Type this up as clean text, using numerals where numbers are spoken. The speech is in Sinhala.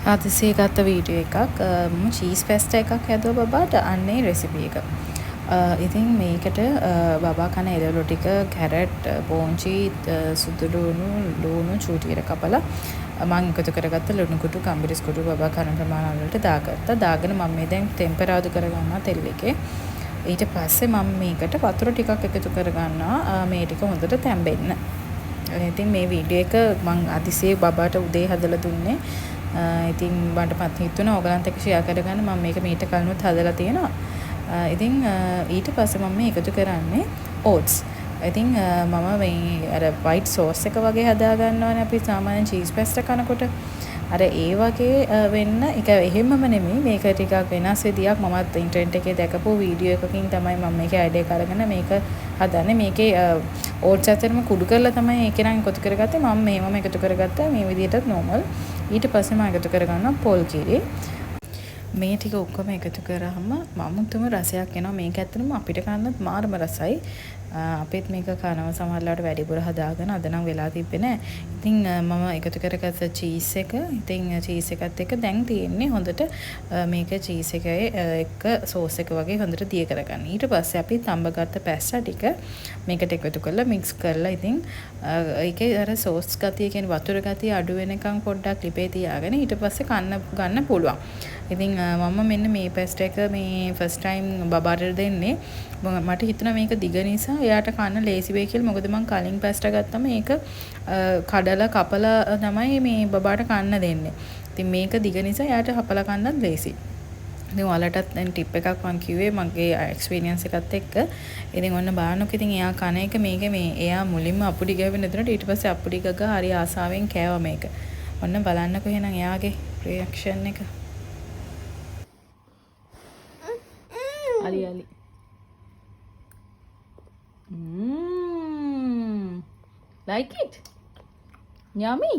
හදිසියේ ගත්ත වීඩියෝ එකක් මම චීස් පැස්ටා එකක් හැදුවා බබාට අන්නේ රෙසිපි එක. ඉතින් මේකට බබා කන එළවලු ටික කැරට් බෝංචි සුදු ලුණු චූටියට කපලා මම එකතු කරගත්ත ලුණු කුඩු කම්බිරිස් කුඩු බබා කන ප්‍රමාණ වලට දාගත්තා. දාගෙන මම මේ දැන් ටෙම්පරාදු කරගන්නවා තෙල් එකේ. ඊට පස්සේ මම මේකට වතුර ටිකක් එකතු කරගන්නවා මේ ටික හොඳට තැම්බෙන්න. ඉතින් මේ වීඩියෝ එක මම අදිසියේ බබාට උදේ හදලා දුන්නේ. ඉතින් මට හිතුණා ඕගලන්ට එක්ක ෂෙයා කරගන්න මම මේක මීට කලිනුත් හදලා තියෙනවා. ඉතින් ඊට පස්සේ මම මේ එකතු කරන්නේ ඕට්ස්. ඉතින් මම මේ අර වයිට් සෝස් එක වගේ හදා ගන්නවනේ අපි සාමාන්‍ය චීස් පැස්ටා කනකොට. අර ඒ වගේ වෙන්න ඒක එහෙමම නෙමෙයි මේක ටිකක් වෙනස් විදියක් මමත් ඉන්ටර්නෙට් එකේ දැකපු වීඩියෝ එකකින් තමයි මම මේකේ අයිඩියා කරගෙන මේක හදන්නේ. මේකේ ඕට්ස් ඇතරම කුඩු කරලා තමයි ඒක නම් එකතු කරගත්තේ. මම මේවම එකතු කරගත්තා මේ විදිහටත් normal. ඊට පස්සේ මම එකතු කරගන්නවා පොල් කිරි. මේ ටික ඔක්කොම එකතු කරාම මමුතුම රසයක් එනවා. මේක ඇත්තටම අපිට කන්නත් මාරම රසයි. අපිත් මේක කනවා සමහරවිට වැඩිපුර හදාගෙන අද නම් වෙලා තිබ්බේ නෑ. ඉතින් මම එකතු කරගත්ත චීස් එක ඉතින් චීස් එකත් එක්ක දැන් තියෙන්නේ හොඳට මේක චීස් එකේ එක සෝස් එක වගේ හොඳට දිය කරගන්න. ඊට පස්සේ අපි තඹගත්ත පැස්ටා ටික මේකට එකතු කරලා මික්ස් කරලා ඉතින් ඒකේ අර සෝස් ගතිය කියන්නේ වතුර ගතිය අඩු වෙනකන් පොඩ්ඩක් ලිපේ තියාගෙන ඊට පස්සේ ගන්න පුළුවන්. ඉතින් මම මෙන්න මේ පැස්ටා එක මේ ෆස්ට් ටයිම් බබාට දෙන්නේ. මට හිතුණා මේක දිග නිසා එයාට කන්න ලේසි වෙයි කියලා. මොකද මම කලින් පැස්ටා ගත්තම මේක කඩලා කපලා තමයි මේ බබාට කන්න දෙන්නේ. ඉතින් මේක දිග නිසා එයාට හපලා කන්නත් ලේසි. ඉතින් ඔයාලටත් දැන් ටිප් එකක් මම කිව්වේ මගේ එක්ස්පීරියන්ස් එකත් එක්ක. ඉතින් ඔන්න බලන්නකො ඉතින් එයා කන එක මේක මේ එයා මුලින්ම අපුඩි ගාවෙ නේදනට ඊට පස්සේ අපුඩි ගගා හරි ආසාවෙන් කෑවා මේක. ඔන්න බලන්නකො එහෙනම් එයාගේ රියැක්ෂන් එක. Ali. Like it? Yummy?